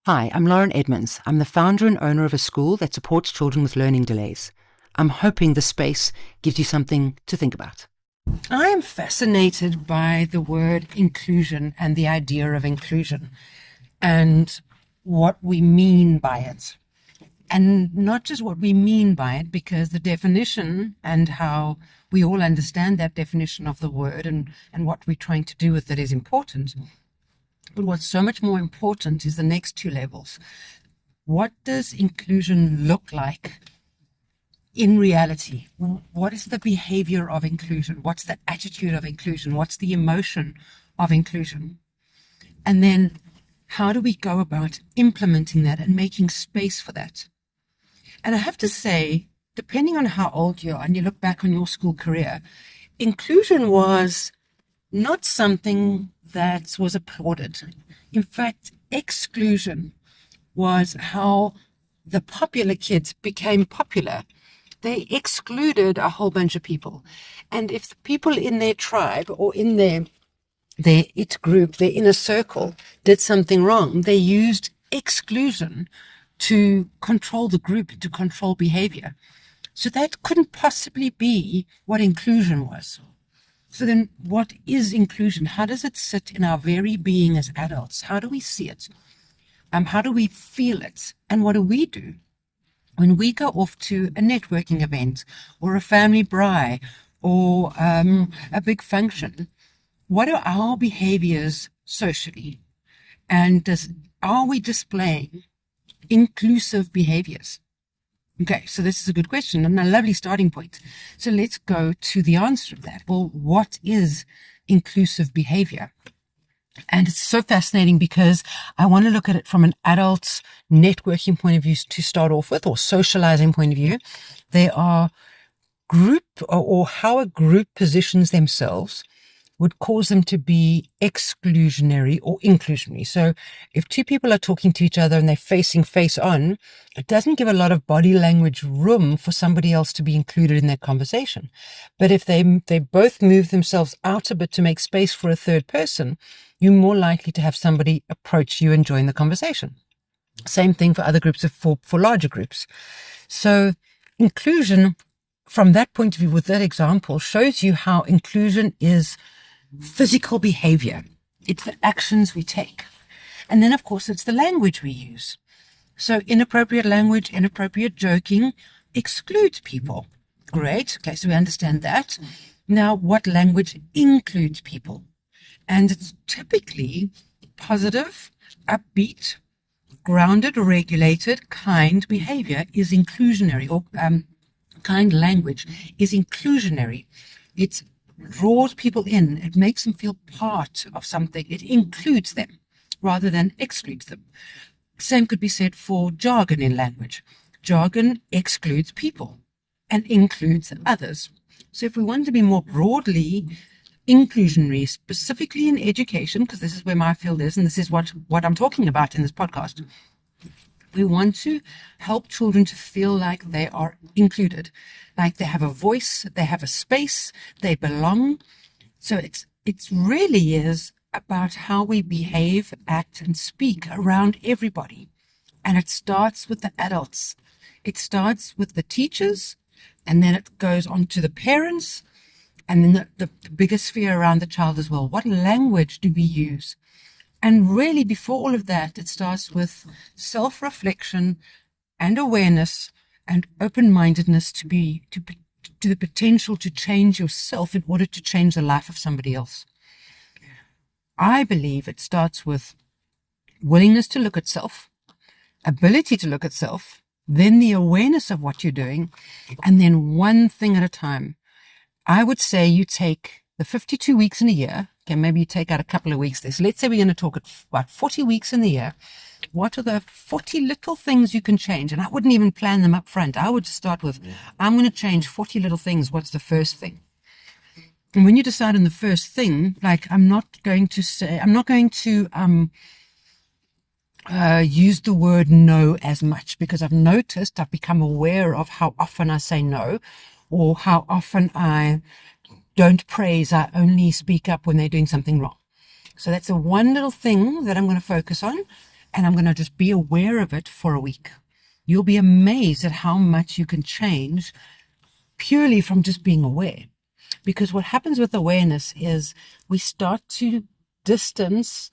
Hi, I'm Lauren Edmonds. I'm the founder and owner of a school that supports children with learning delays. I'm hoping this space gives you something to think about. I am fascinated by the word inclusion and the idea of inclusion and what we mean by it. And not just what we mean by it, because the definition and how we all understand that definition of the word and what we're trying to do with it is important. But what's so much more important is the next two levels. What does inclusion look like in reality? What is the behavior of inclusion? What's the attitude of inclusion? What's the emotion of inclusion? And then how do we go about implementing that and making space for that? And I have to say, depending on how old you are and you look back on your school career, inclusion was not something that was applauded. In fact, exclusion was how the popular kids became popular. They excluded a whole bunch of people. And if the people in their tribe or in their it group, their inner circle, did something wrong, they used exclusion to control the group, to control behavior. So that couldn't possibly be what inclusion was. So then what is inclusion? How does it sit in our very being as adults? How do we see it? How do we feel it? And what do we do? When we go off to a networking event or a family braai or a big function, what are our behaviors socially? And are we displaying inclusive behaviors? Okay, so this is a good question and a lovely starting point. So let's go to the answer of that. Well, what is inclusive behavior? And it's so fascinating because I want to look at it from an adult networking point of view to start off with, or socializing point of view. There are group or how a group positions themselves would cause them to be exclusionary or inclusionary. So if two people are talking to each other and they're facing face on, it doesn't give a lot of body language room for somebody else to be included in that conversation. But if they both move themselves out a bit to make space for a third person, you're more likely to have somebody approach you and join the conversation. Same thing for other groups, for larger groups. So inclusion, from that point of view, with that example, shows you how inclusion is physical behavior. It's the actions we take. And then, of course, it's the language we use. So inappropriate language, inappropriate joking excludes people. Great. Okay, so we understand that. Now, what language includes people? And it's typically positive, upbeat, grounded, regulated, kind behavior is inclusionary, or kind language is inclusionary. It draws people in. It makes them feel part of something. It includes them rather than excludes them. Same could be said for jargon in language. Jargon excludes people and includes others. So if we want to be more broadly inclusionary, specifically in education, because this is where my field is, and this is what I'm talking about in this podcast, we want to help children to feel like they are included, like they have a voice, they have a space, they belong. So it really is about how we behave, act, and speak around everybody. And it starts with the adults. It starts with the teachers, and then it goes on to the parents, and then the biggest sphere around the child as well. What language do we use? And really, before all of that, it starts with self-reflection and awareness and open-mindedness to the potential to change yourself in order to change the life of somebody else. I believe it starts with willingness to look at self, ability to look at self, then the awareness of what you're doing, and then one thing at a time. I would say you take the 52 weeks in a year. Okay, maybe you take out a couple of weeks there. So let's say we're going to talk about 40 weeks in the year. What are the 40 little things you can change? And I wouldn't even plan them up front. I would just start with, I'm going to change 40 little things. What's the first thing? And when you decide on the first thing, like I'm not going to use the word no as much, because I've become aware of how often I say no, or how often I don't praise. I only speak up when they're doing something wrong. So that's the one little thing that I'm going to focus on. and I'm going to just be aware of it for a week. You'll be amazed at how much you can change purely from just being aware. Because what happens with awareness is we start to distance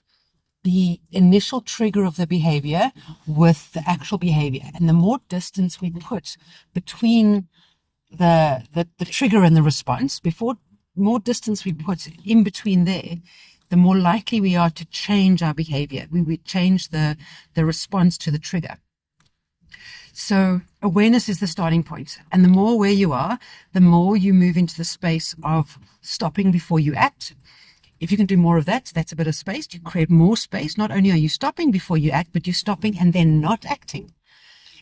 the initial trigger of the behavior with the actual behavior. And the more distance we put between the trigger and the response, more distance we put in between there, the more likely we are to change our behavior. We change the response to the trigger. So awareness is the starting point. And the more aware you are, the more you move into the space of stopping before you act. If you can do more of that, that's a bit of space. You create more space. Not only are you stopping before you act, but you're stopping and then not acting.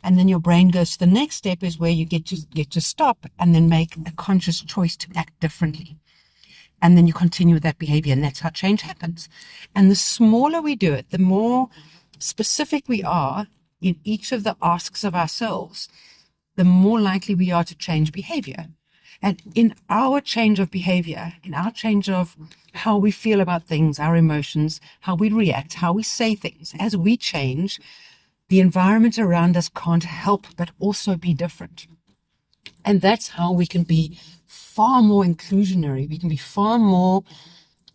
And then your brain goes to the next step, is where you get to stop and then make a conscious choice to act differently. And then you continue with that behavior, and that's how change happens. And the smaller we do it, the more specific we are in each of the asks of ourselves, the more likely we are to change behavior. And in our change of behavior, in our change of how we feel about things, our emotions, how we react, how we say things, as we change, the environment around us can't help but also be different. And that's how we can be far more inclusionary. We can be far more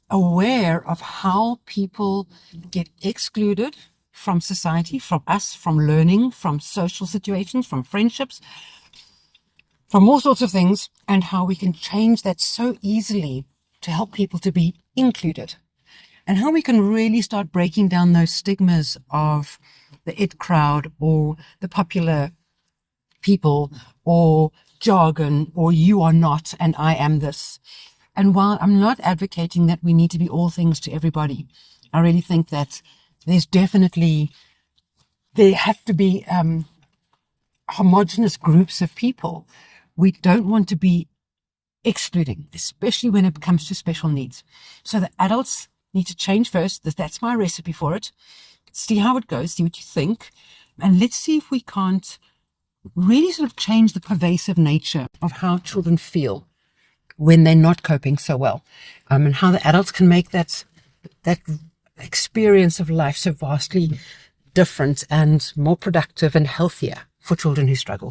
aware of how people get excluded from society, from us, from learning, from social situations, from friendships, from all sorts of things, and how we can change that so easily to help people to be included. And how we can really start breaking down those stigmas of the it crowd, or the popular people, or jargon, or you are not and I am this. And while I'm not advocating that we need to be all things to everybody, I really think that there have to be homogenous groups of people. We don't want to be excluding, especially when it comes to special needs. So the adults need to change first. That's my recipe for it. See how it goes, see what you think, and let's see if we can't really sort of change the pervasive nature of how children feel when they're not coping so well, and how the adults can make that experience of life so vastly different and more productive and healthier for children who struggle.